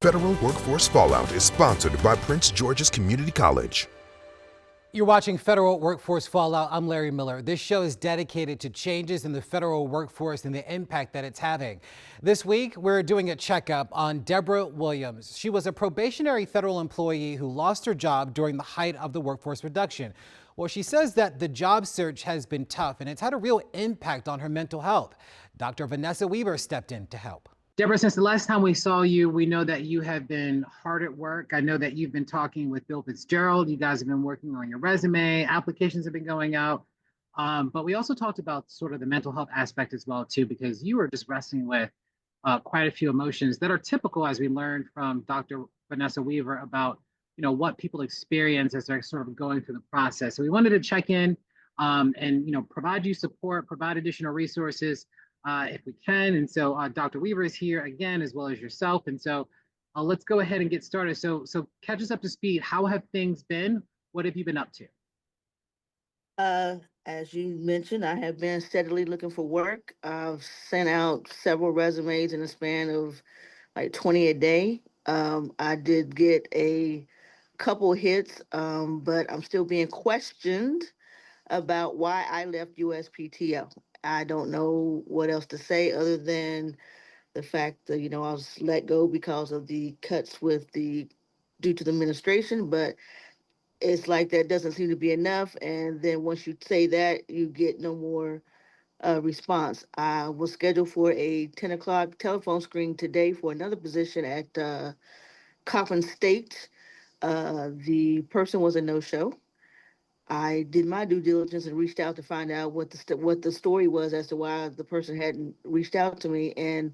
Federal Workforce Fallout is sponsored by Prince George's Community College. You're watching Federal Workforce Fallout. I'm Larry Miller. This show is dedicated to changes in the federal workforce and the impact that it's having. This week, we're doing a checkup on Deborah Williams. She was a probationary federal employee who lost her job during the height of the workforce reduction. Well, she says that the job search has been tough and it's had a real impact on her mental health. Dr. Vanessa Weaver stepped in to help. Deborah, since the last time we saw you, we know that you have been hard at work. I know that you've been talking with Bill Fitzgerald. You guys have been working on your resume. Applications have been going out. But we also talked about sort of the mental health aspect as well, too, because you were just wrestling with quite a few emotions that are typical, as we learned from Dr. Vanessa Weaver, about what people experience as they're sort of going through the process. So we wanted to check in and provide you support, provide additional resources if we can. And so Dr. Weaver is here again, as well as yourself. And so let's go ahead and get started. So catch us up to speed. How have things been? What have you been up to? As you mentioned, I have been steadily looking for work. I've sent out several resumes in a span of like 20 a day. I did get a couple hits, but I'm still being questioned about why I left USPTO. I don't know what else to say other than the fact that, I was let go because of the cuts due to the administration, but it's like that doesn't seem to be enough. And then once you say that, you get no more response. I was scheduled for a 10 o'clock telephone screen today for another position at Coppin State. The person was a no-show. I did my due diligence and reached out to find out what the story was as to why the person hadn't reached out to me. And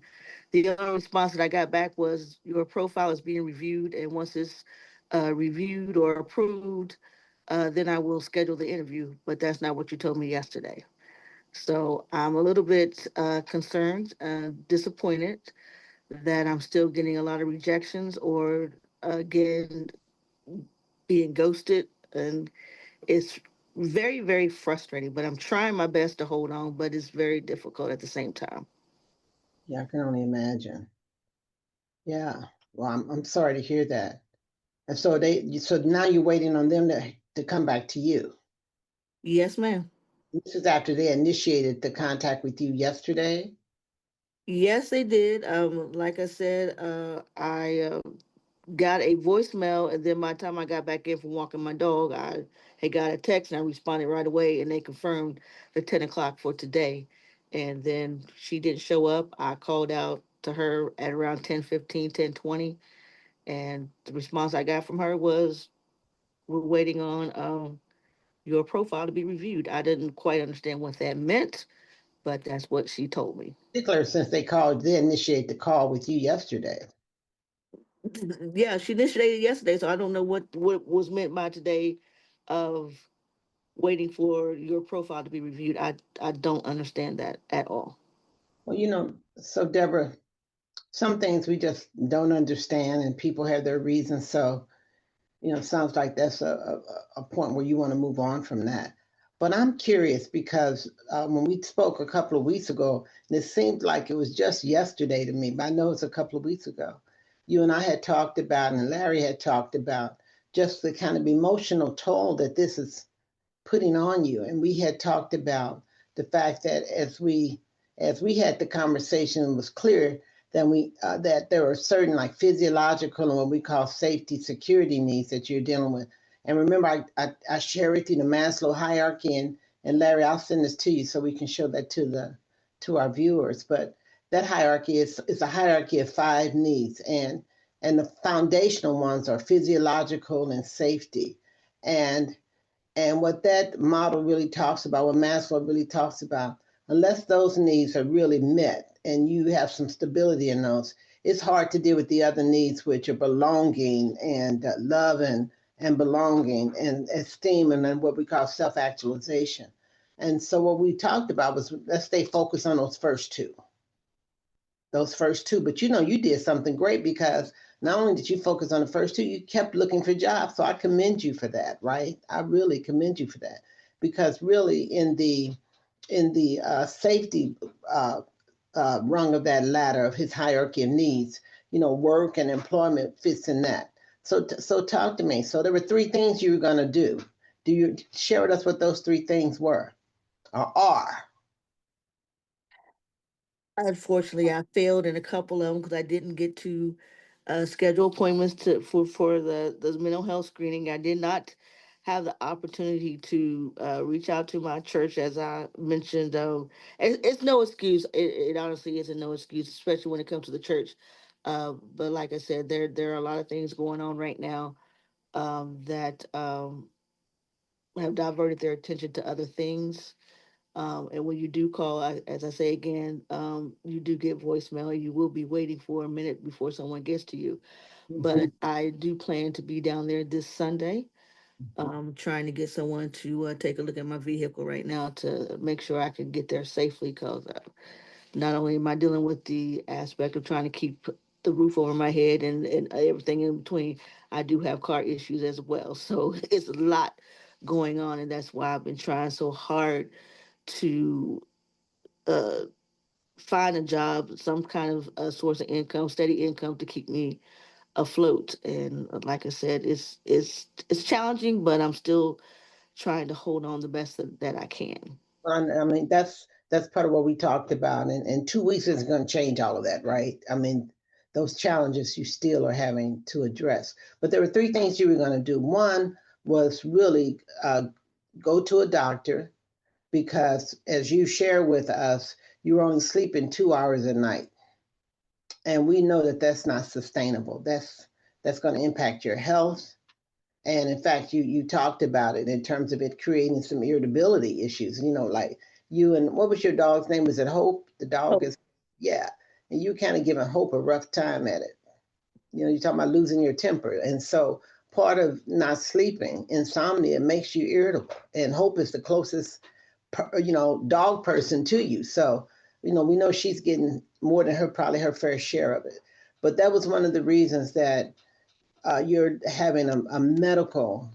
the only response that I got back was, your profile is being reviewed, and once it's reviewed or approved, then I will schedule the interview. But that's not what you told me yesterday. So I'm a little bit concerned, disappointed that I'm still getting a lot of rejections or again being ghosted, and it's very, very frustrating, but I'm trying my best to hold on, but it's very difficult at the same time. Yeah, I can only imagine. Yeah. Well, I'm sorry to hear that. And so now you're waiting on them to come back to you. Yes, ma'am. This is after they initiated the contact with you yesterday? Yes, they did. Like I said, I got a voicemail, and then by the time I got back in from walking my dog, I had got a text, and I responded right away, and they confirmed the 10 o'clock for today. And then she didn't show up. I called out to her at around 10:15, 10:20, and the response I got from her was, we're waiting on your profile to be reviewed. I didn't quite understand what that meant, but that's what she told me. Particular, since they initiate the call with you yesterday. Yeah, she initiated yesterday, so I don't know what was meant by today of waiting for your profile to be reviewed. I don't understand that at all. Well, so Deborah, some things we just don't understand, and people have their reasons. So, sounds like that's a point where you want to move on from that. But I'm curious because when we spoke a couple of weeks ago, and it seemed like it was just yesterday to me, but I know it's a couple of weeks ago, you and I had talked about, and Larry had talked about, just the kind of emotional toll that this is putting on you. And we had talked about the fact that as we had the conversation, it was clear that there are certain like physiological and what we call safety security needs that you're dealing with. And remember, I share with you the Maslow hierarchy, and Larry, I'll send this to you so we can show that to our viewers. But that hierarchy is a hierarchy of 5 needs, and the foundational ones are physiological and safety. And what that model really talks about, what Maslow really talks about, unless those needs are really met and you have some stability in those, it's hard to deal with the other needs, which are belonging and love and belonging and esteem, and then what we call self-actualization. And so what we talked about was, let's stay focused on those first two. But you did something great, because not only did you focus on the first two, you kept looking for jobs. So I commend you for that, right? I really commend you for that, because really in the safety rung of that ladder of his hierarchy of needs, work and employment fits in that. So talk to me. So there were three things you were going to do. Do you share with us what those three things were or are? Unfortunately, I failed in a couple of them because I didn't get to schedule appointments for the mental health screening. I did not have the opportunity to reach out to my church, as I mentioned. It's no excuse. It honestly isn't no excuse, especially when it comes to the church. But like I said, there are a lot of things going on right now that have diverted their attention to other things. And when you do call, as I say again, you do get voicemail. You will be waiting for a minute before someone gets to you. But I do plan to be down there this Sunday, trying to get someone to take a look at my vehicle right now to make sure I can get there safely. Because not only am I dealing with the aspect of trying to keep the roof over my head and everything in between, I do have car issues as well. So it's a lot going on, and that's why I've been trying so hard to uh, find a job, some kind of a source of income, steady income to keep me afloat. And like I said, it's challenging, but I'm still trying to hold on the best that I can. I mean, that's part of what we talked about, and 2 weeks isn't going to change all of that, right? I mean, those challenges you still are having to address. But there were three things you were going to do. One was really go to a doctor because, as you share with us, you're only sleeping 2 hours a night, and we know that that's not sustainable. That's going to impact your health. And in fact, you talked about it in terms of it creating some irritability issues. Like you and what was your dog's name? Was it Hope? The dog is, yeah. And you kind of giving Hope a rough time at it. You're talking about losing your temper, and so part of not sleeping, insomnia, makes you irritable. And Hope is the closest, dog person to you. So we know she's getting more than probably her fair share of it. But that was one of the reasons that you're having a medical,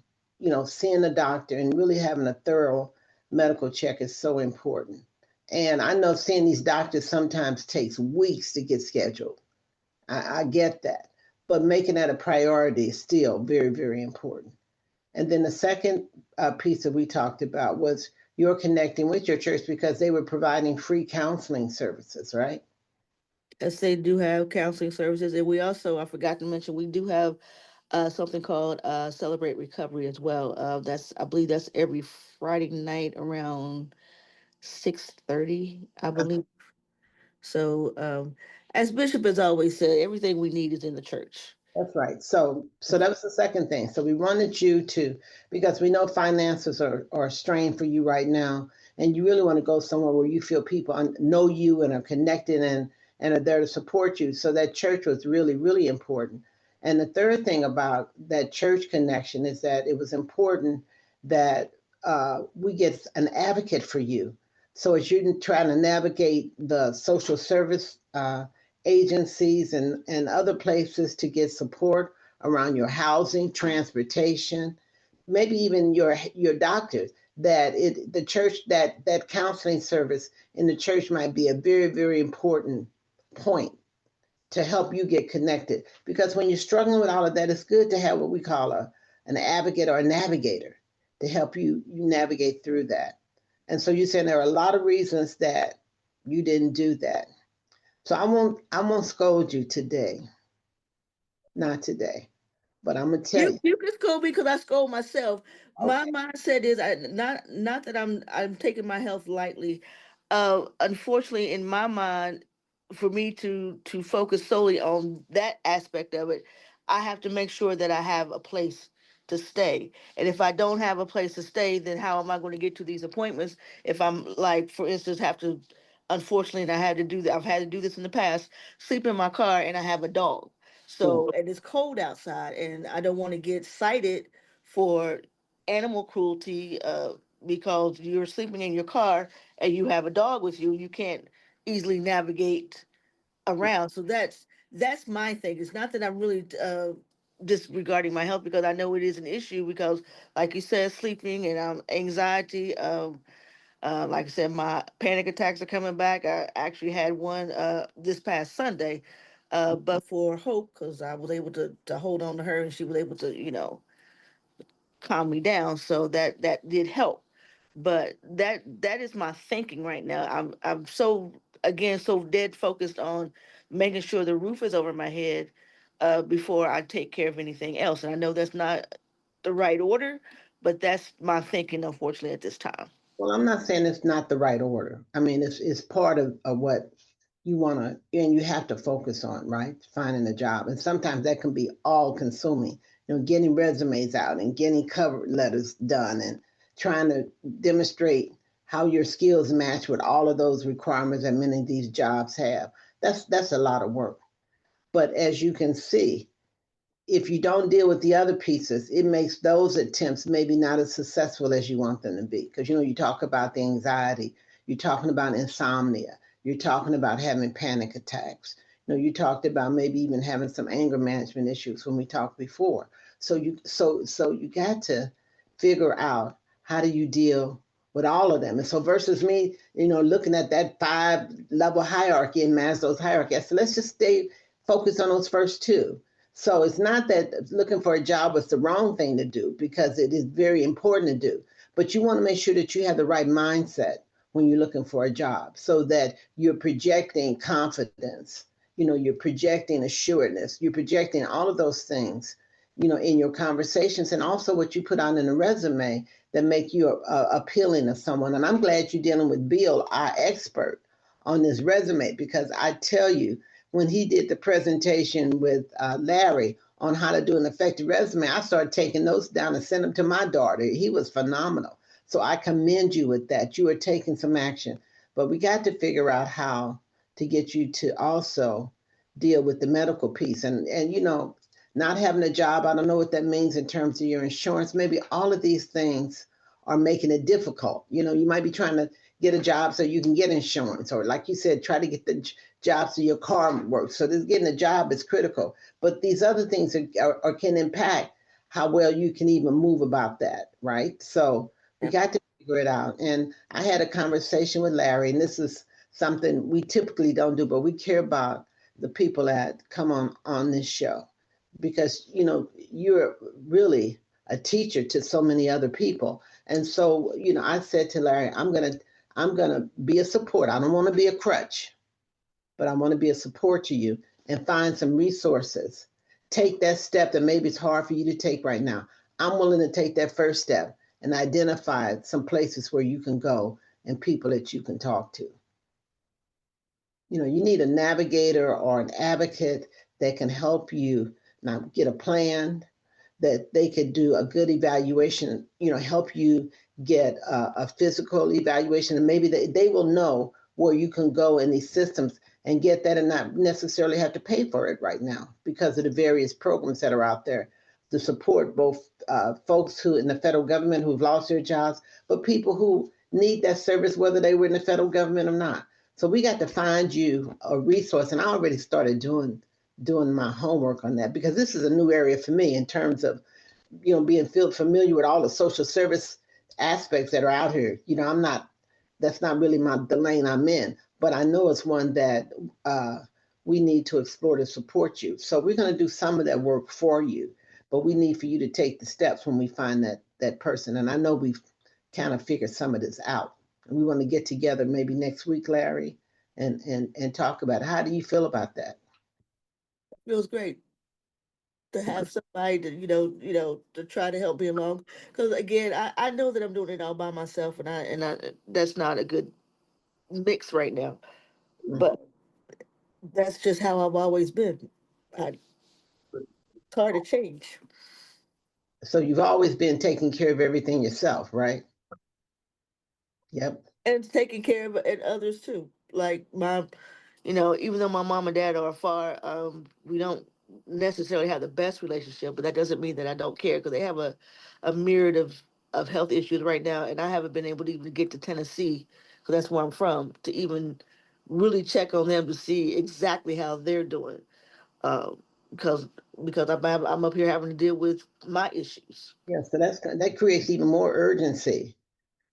seeing a doctor and really having a thorough medical check is so important. And I know seeing these doctors sometimes takes weeks to get scheduled. I get that. But making that a priority is still very, very important. And then the second piece that we talked about was you're connecting with your church because they were providing free counseling services, right? Yes, they do have counseling services, and we also, I forgot to mention, we do have something called Celebrate Recovery as well. I believe that's every Friday night around 6:30, I believe. So, as Bishop has always said, everything we need is in the church. That's right. So that was the second thing. So we wanted you to, because we know finances are strained for you right now, and you really want to go somewhere where you feel people know you and are connected and are there to support you. So that church was really, really important. And the third thing about that church connection is that it was important that we get an advocate for you. So as you're trying to navigate the social service agencies and other places to get support around your housing, transportation, maybe even your doctors, that the church, that counseling service in the church might be a very, very important point to help you get connected. Because when you're struggling with all of that, it's good to have what we call an advocate or a navigator to help you navigate through that. And so you're saying there are a lot of reasons that you didn't do that. So I won't scold you today. Not today. But I'm gonna tell you. You can scold me because I scold myself. My Okay. mindset is not that I'm taking my health lightly. Unfortunately, in my mind, for me to focus solely on that aspect of it, I have to make sure that I have a place to stay. And if I don't have a place to stay, then how am I going to get to these appointments? If I'm like, for instance, have to, unfortunately, and I had to do that. I've had to do this in the past. Sleep in my car, and I have a dog. Yeah. So, and it's cold outside, and I don't want to get cited for animal cruelty because you're sleeping in your car and you have a dog with you. You can't easily navigate around. So that's my thing. It's not that I'm really disregarding my health because I know it is an issue because, like you said, sleeping and anxiety. Like I said, my panic attacks are coming back. I actually had one this past Sunday. But for Hope, because I was able to hold on to her, and she was able to, calm me down. So that did help. But that is my thinking right now. I'm so, again, so dead focused on making sure the roof is over my head before I take care of anything else. And I know that's not the right order, but that's my thinking, unfortunately, at this time. Well, I'm not saying it's not the right order. I mean, it's part of what you want to, and you have to focus on, right? Finding a job. And sometimes that can be all consuming, getting resumes out and getting cover letters done and trying to demonstrate how your skills match with all of those requirements that many of these jobs have. That's a lot of work. But as you can see, if you don't deal with the other pieces, it makes those attempts maybe not as successful as you want them to be. Because, you talk about the anxiety, you're talking about insomnia, you're talking about having panic attacks. You talked about maybe even having some anger management issues when we talked before. So you got to figure out how do you deal with all of them. And so versus me, looking at that 5-level hierarchy in Maslow's hierarchy, I said, let's just stay focused on those first two. So it's not that looking for a job was the wrong thing to do, because it is very important to do. But you want to make sure that you have the right mindset when you're looking for a job, so that you're projecting confidence, you're projecting assuredness, you're projecting all of those things, in your conversations, and also what you put on in a resume that make you appealing to someone. And I'm glad you're dealing with Bill, our expert on this resume, because I tell you, when he did the presentation with Larry on how to do an effective resume, I started taking notes down and sent them to my daughter. He was phenomenal. So I commend you with that. You are taking some action. But we got to figure out how to get you to also deal with the medical piece. And not having a job, I don't know what that means in terms of your insurance. Maybe all of these things are making it difficult. You might be trying to get a job so you can get insurance, or like you said, try to get the job so your car works. So this getting a job is critical, but these other things are can impact how well you can even move about that, right? So we got to figure it out. And I had a conversation with Larry, and this is something we typically don't do, but we care about the people that come on this show, because you're really a teacher to so many other people. And so I said to Larry, I'm gonna be a support. I don't want to be a crutch, but I want to be a support to you and find some resources. Take that step that maybe it's hard for you to take right now. I'm willing to take that first step and identify some places where you can go and people that you can talk to. You need a navigator or an advocate that can help you now get a plan, that they could do a good evaluation, help you get a physical evaluation, and maybe they will know where you can go in these systems and get that, and not necessarily have to pay for it right now because of the various programs that are out there to support both folks who in the federal government who've lost their jobs, but people who need that service, whether they were in the federal government or not. So we got to find you a resource, and I already started doing my homework on that, because this is a new area for me in terms of being familiar with all the social service aspects that are out here. That's not really the lane I'm in, but I know it's one that we need to explore to support you. So we're going to do some of that work for you, but we need for you to take the steps when we find that person. And I know we've kind of figured some of this out, and we want to get together maybe next week, Larry, and talk about it. How do you feel about that? Feels great to have somebody to to try to help me along, because again, I know that I'm doing it all by myself, and I that's not a good mix right now, but that's just how I've always been. It's hard to change. So you've always been taking care of everything yourself, right? Yep. And taking care of and others too, like my, even though my mom and dad are far, we don't necessarily have the best relationship, but that doesn't mean that I don't care, because they have a myriad of health issues right now, and I haven't been able to even get to Tennessee, because that's where I'm from, to even really check on them to see exactly how they're doing, um, because I'm up here having to deal with my issues. Yeah. So that creates even more urgency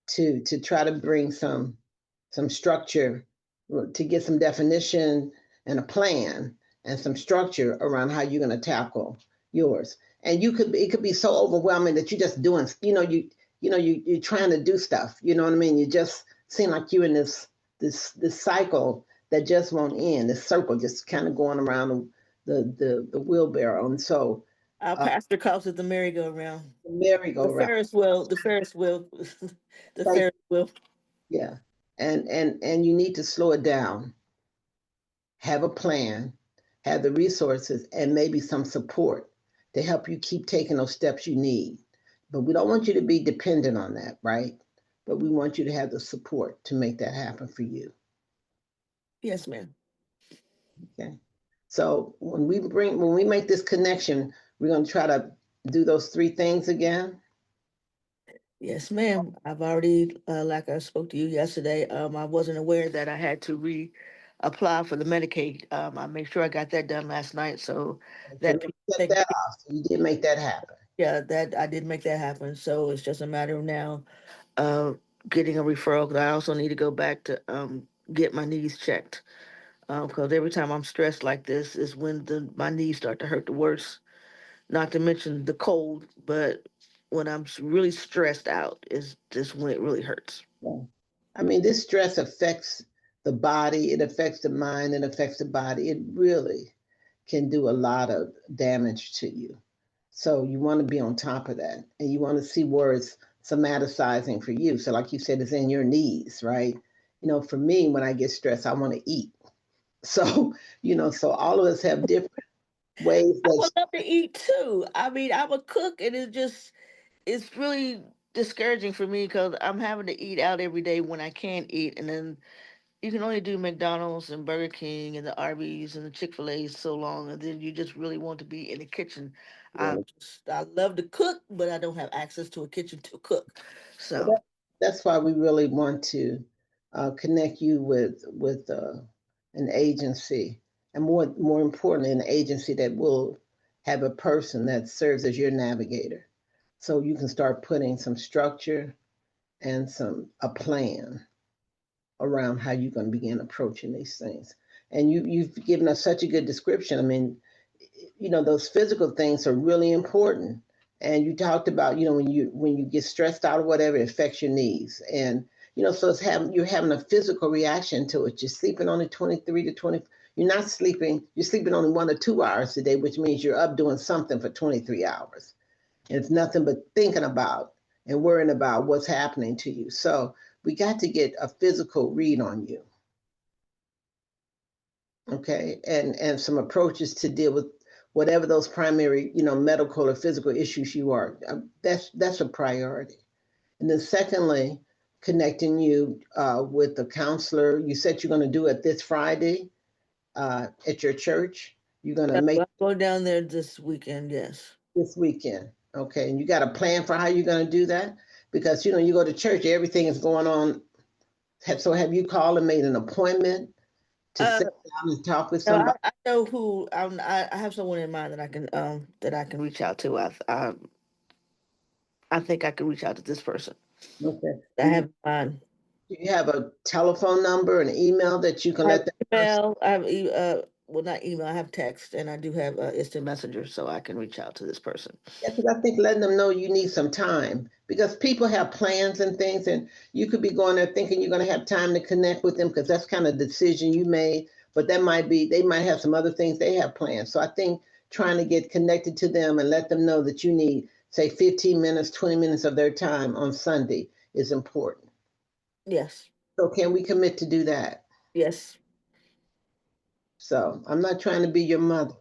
to try to bring some structure, to get some definition and a plan, and some structure around how you're going to tackle yours. And it could be so overwhelming that you're just doing, you're trying to do stuff. You know what I mean? You just seem like you're in this cycle that just won't end. This circle just kind of going around the wheelbarrow. And so Our pastor calls it the merry-go-round. the The merry-go-round. Ferris wheel, the Ferris wheel, the Like, Ferris wheel. yeah. And you need to slow it down, have a plan, have the resources, and maybe some support to help you keep taking those steps you need. But we don't want you to be dependent on that, right? But we want you to have the support to make that happen for you. Yes, ma'am. Okay. So when we make this connection, we're going to try to do those three things again. Yes, ma'am. I've already, like I spoke to you yesterday, I wasn't aware that I had to apply for the Medicaid. I made sure I got that done last night, so So that let's set that off. So you did make that happen. yeah, that I did make that happen. So it's just a matter of now uh, getting a referral. 'Cause I also need to go back to get my knees checked. Because every time I'm stressed like this is when my knees start to hurt the worst. Not to mention the cold, but when I'm really stressed out is just when it really hurts. Yeah. I mean, this stress affects the body, it affects the mind, it affects the body. It really can do a lot of damage to you. So you want to be on top of that, and you want to see where it's somaticizing for you. So, like you said, it's in your knees, right? For me, when I get stressed, I want to eat. So, so all of us have different ways I would that love to eat too. I mean, I'm a cook, and it's really discouraging for me because I'm having to eat out every day when I can't eat, and then you can only do McDonald's and Burger King and the Arby's and the Chick-fil-A's so long, and then you just really want to be in the kitchen. you I love to cook, but I don't have access to a kitchen to cook. Well, So that's why we really want to connect you with an agency, and more importantly, an agency that will have a person that serves as your navigator, so you can start putting some structure and a plan around how you're going to begin approaching these things. And you've given us such a good description. I mean, those physical things are really important. And you talked about, when you get stressed out or whatever, it affects your knees. And so you're having a physical reaction to it. You're sleeping only 23 to 20. You're not sleeping. You're sleeping only 1 or 2 hours a day, which means you're up doing something for 23 hours. And it's nothing but thinking about and worrying about what's happening to you. So we got to get a physical read on you. Okay, and some approaches to deal with whatever those primary, medical or physical issues you are. That's a priority. And then secondly, connecting you with the counselor. You said you're going to do it this Friday at your church. You're going to yeah, make I'll go down there this weekend. Yes. this weekend. Okay, and you got a plan for how you're going to do that? Because you go to church, everything is going on. So have you called and made an appointment to Uh, sit down and talk with no, somebody? I know who. I have someone in mind that I can reach out to. I think I can reach out to this person. Okay. I have in mind. Do you have a telephone number, an email that you can I have let that person? email. I have well, not email. I have text, and I do have instant messenger, so I can reach out to this person. Yeah, because I think letting them know you need some time, because people have plans and things, and you could be going there thinking you're going to have time to connect with them because that's kind of the decision you made. But they might have some other things they have planned. So I think trying to get connected to them and let them know that you need, say, 15 minutes, 20 minutes of their time on Sunday is important. Yes. So can we commit to do that? Yes. So I'm not trying to be your mother.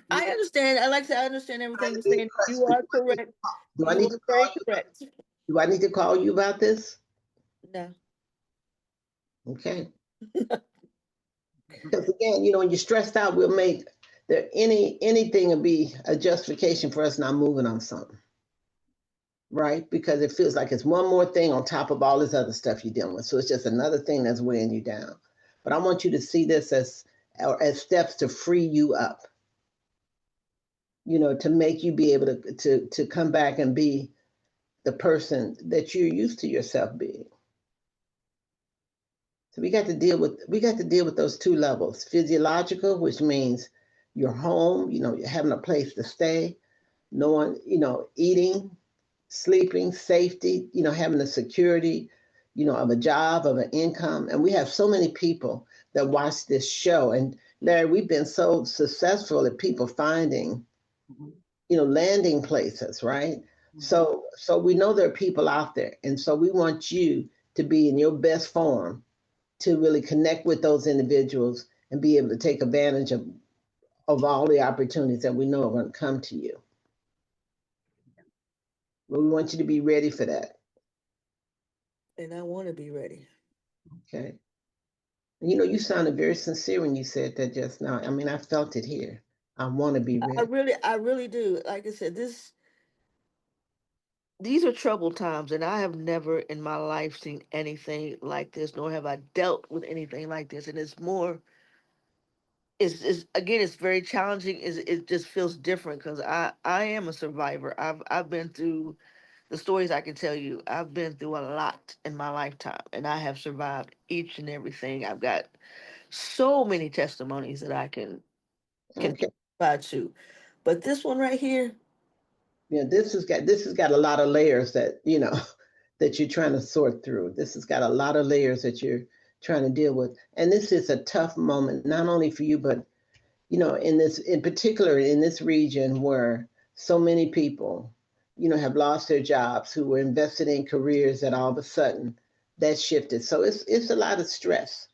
I understand. I like to understand Trying everything to you're be saying. You impressive. are correct. Do I You need are to call very you? correct. Do I need to call you about this? No. Okay. Because again, when you're stressed out, we'll make anything will be a justification for us not moving on something, right? Because it feels like it's one more thing on top of all this other stuff you're dealing with. So it's just another thing that's weighing you down. But I want you to see this as steps to free you up, to make you be able to come back and be the person that you're used to yourself being. So we got to deal with those two levels: physiological, which means your home, you're having a place to stay, no one, eating, sleeping, safety, having the security, of a job, of an income. And we have so many people that watch this show. And Larry, we've been so successful at people finding, Mhm. landing places, right? Mhm. So we know there are people out there. And so we want you to be in your best form to really connect with those individuals and be able to take advantage of all the opportunities that we know are going to come to you. But we want you to be ready for that. And I want to be ready. Okay. And you sounded very sincere when you said that just now. I mean, I felt it here. I want to be ready. I really do. Like I said, these are troubled times, and I have never in my life seen anything like this, nor have I dealt with anything like this. And it's more, it's again, it's very challenging. It just feels different because I am a survivor. I've been through the stories I can tell you. I've been through a lot in my lifetime, and I have survived each and everything. I've got so many testimonies that I can Okay. testify to. But this one right here, Yeah, this has got a lot of layers that, that you're trying to sort through. This has got a lot of layers that you're trying to deal with. And this is a tough moment, not only for you, but in particular in this region where so many people, have lost their jobs, who were invested in careers that all of a sudden that shifted. So it's a lot of stress.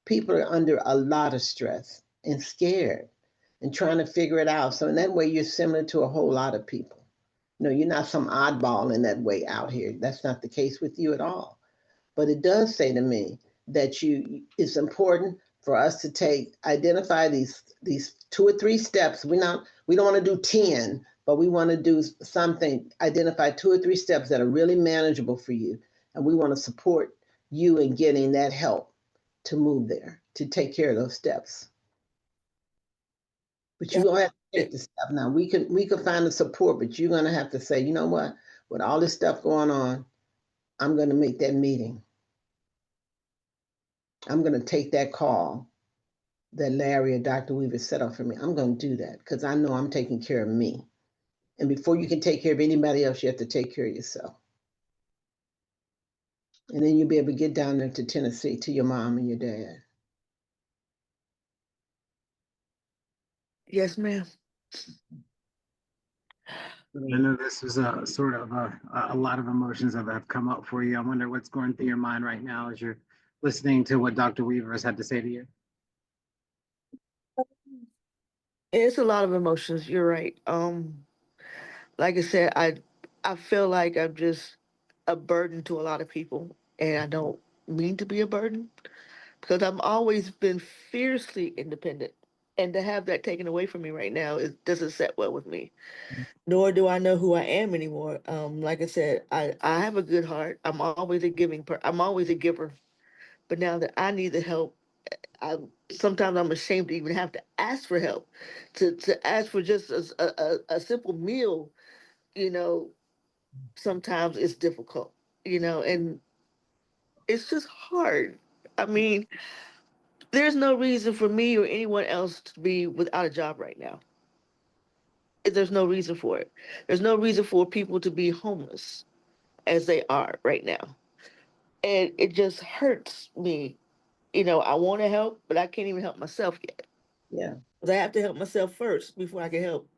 People are under a lot of stress and scared and trying to figure it out. So in that way, you're similar to a whole lot of people. You're not some oddball in that way out here. That's not the case with you at all. But it does say to me that it's important for us to identify these 2 or 3 steps. We don't want to do 10, but we want to do something, identify 2 or 3 steps that are really manageable for you. And we want to support you in getting that help to move there, to take care of those steps. But you that's gonna have to take it. the step now. We can find the support, but you're gonna have to say, you know what? With all this stuff going on, I'm gonna make that meeting. I'm gonna take that call that Larry or Dr. Weaver set up for me. I'm gonna do that because I know I'm taking care of me. And before you can take care of anybody else, you have to take care of yourself. And then you'll be able to get down there to Tennessee to your mom and your dad. Yes, ma'am. I know this is a sort of a lot of emotions that have come up for you. I wonder what's going through your mind right now as you're listening to what Dr. Weaver has had to say to you. It's a lot of emotions. You're right. Like I said, I feel like I'm just a burden to a lot of people, and I don't mean to be a burden because I've always been fiercely independent, and to have that taken away from me right now, it doesn't set well with me. Nor do I know who I am anymore. Like I said, I have a good heart. I'm always a giver. But now that I need the help, I sometimes I'm ashamed to even have to ask for help, to ask for just a simple meal. You know, sometimes it's difficult. And it's just hard. I mean, there's no reason for me or anyone else to be without a job right now. There's no reason for it. There's no reason for people to be homeless as they are right now. And it just hurts me. I want to help, but I can't even help myself yet. Yeah. 'Cause I have to help myself first before I can help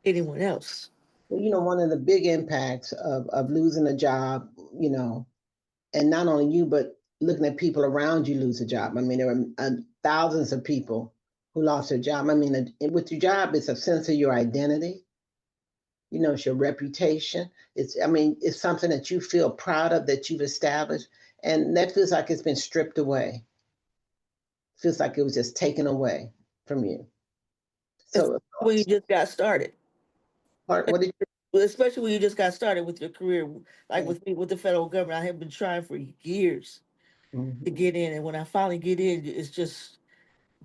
anyone else. Well, one of the big impacts of losing a job, and not only you, but looking at people around you lose a job. I mean, there are thousands of people who lost their job. I mean, with your job, it's a sense of your identity. It's your reputation. It's something that you feel proud of that you've established, and that feels like it's been stripped away. Feels like it was just taken away from you. Especially So, when you just got started. what did Well, especially when you just got started with your career, like you with me with the federal government. I have been trying for years say? to get in, and when I finally get in, it's just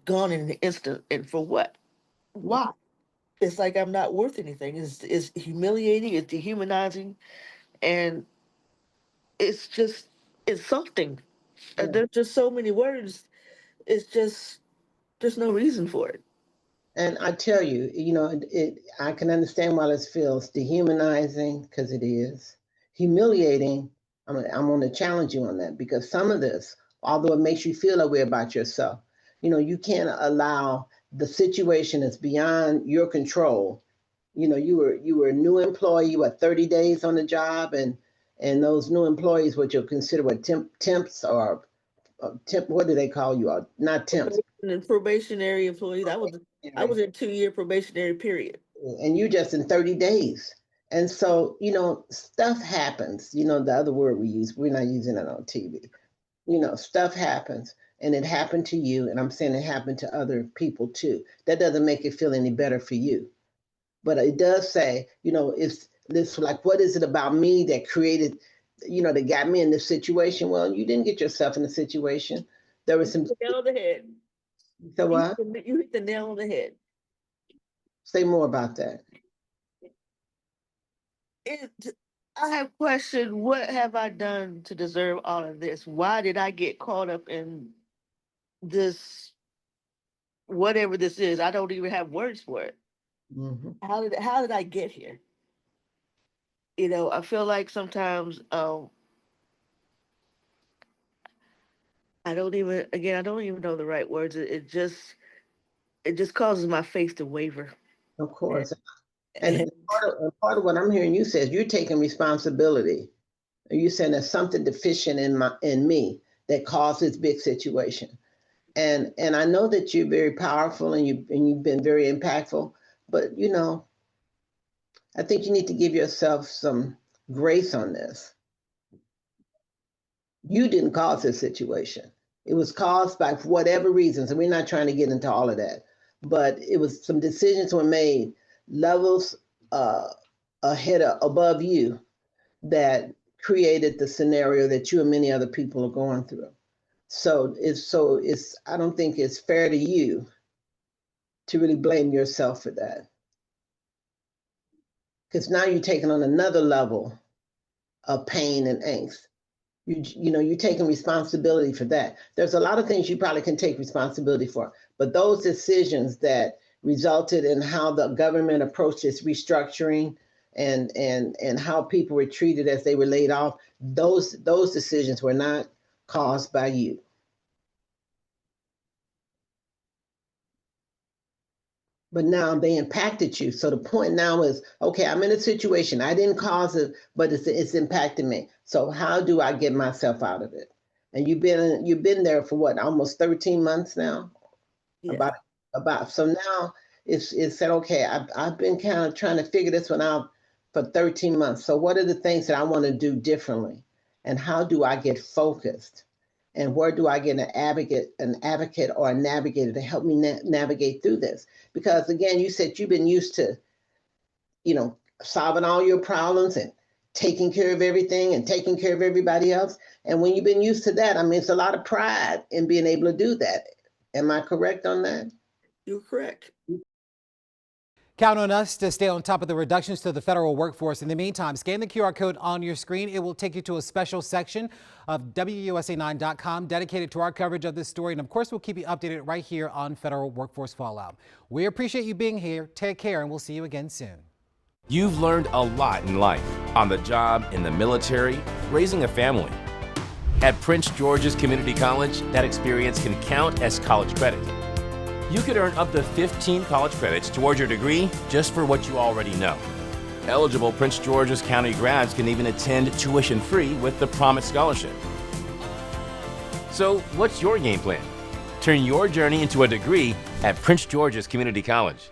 gone in an instant. And for what? Why? It's like I'm not worth anything. It's humiliating. It's dehumanizing, and it's just insulting. Yeah. There's just so many words. It's just, there's no reason for it. And I tell you, I can understand why this feels dehumanizing, because it is humiliating. I'm going to challenge you on that, because some of this, although it makes you feel a way about yourself, you can't allow the situation that's beyond your control. You were a new employee, you were 30 days on the job, and those new employees, what you'll consider what temps or what do they call you? Not temps. And probationary employees. I was in 2-year probationary period. And you just in 30 days. And so, stuff happens. The other word we use, we're not using it on TV. Stuff happens, and it happened to you. And I'm saying it happened to other people too. That doesn't make it feel any better for you. But it does say, it's this, like, what is it about me that created, that got me in this situation? Well, you didn't get yourself in a situation. There was some. You hit the nail on the head. So what? You hit the nail on the head. Say more about that. I have questioned, what have I done to deserve all of this? Why did I get caught up in this, whatever this is? I don't even have words for it. Mm-hmm. How did I get here? I feel like sometimes I don't even know the right words. It just causes my faith to waver. Of course. And part of what I'm hearing you say is you're taking responsibility. You're saying there's something deficient in me that caused this big situation. And I know that you're very powerful and you've been very impactful, but I think you need to give yourself some grace on this. You didn't cause this situation. It was caused by whatever reasons, and we're not trying to get into all of that. But it was some decisions were made, levels above you, that created the scenario that you and many other people are going through. So I don't think it's fair to you to really blame yourself for that. Because now you're taking on another level of pain and angst. You're taking responsibility for that. There's a lot of things you probably can take responsibility for, but those decisions that resulted in how the government approached its restructuring and how people were treated as they were laid off, those decisions were not caused by you. But now they impacted you. So the point now is, okay, I'm in a situation. I didn't cause it, but it's impacted me. So how do I get myself out of it? And you've been there for what, almost 13 months now? Yeah. So now it's said, okay, I've been kind of trying to figure this one out for 13 months. So what are the things that I want to do differently? And how do I get focused? And where do I get an advocate or a navigator to help me navigate through this? Because again, you said you've been used to, solving all your problems and taking care of everything and taking care of everybody else. And when you've been used to that, it's a lot of pride in being able to do that. Am I correct on that? You're correct. Count on us to stay on top of the reductions to the federal workforce. In the meantime, scan the QR code on your screen. It will take you to a special section of WUSA9.com dedicated to our coverage of this story. And of course, we'll keep you updated right here on federal workforce fallout. We appreciate you being here. Take care, and we'll see you again soon. You've learned a lot in life, on the job, in the military, raising a family. At Prince George's Community College, that experience can count as college credit. You could earn up to 15 college credits towards your degree just for what you already know. Eligible Prince George's County grads can even attend tuition-free with the Promise Scholarship. So what's your game plan? Turn your journey into a degree at Prince George's Community College.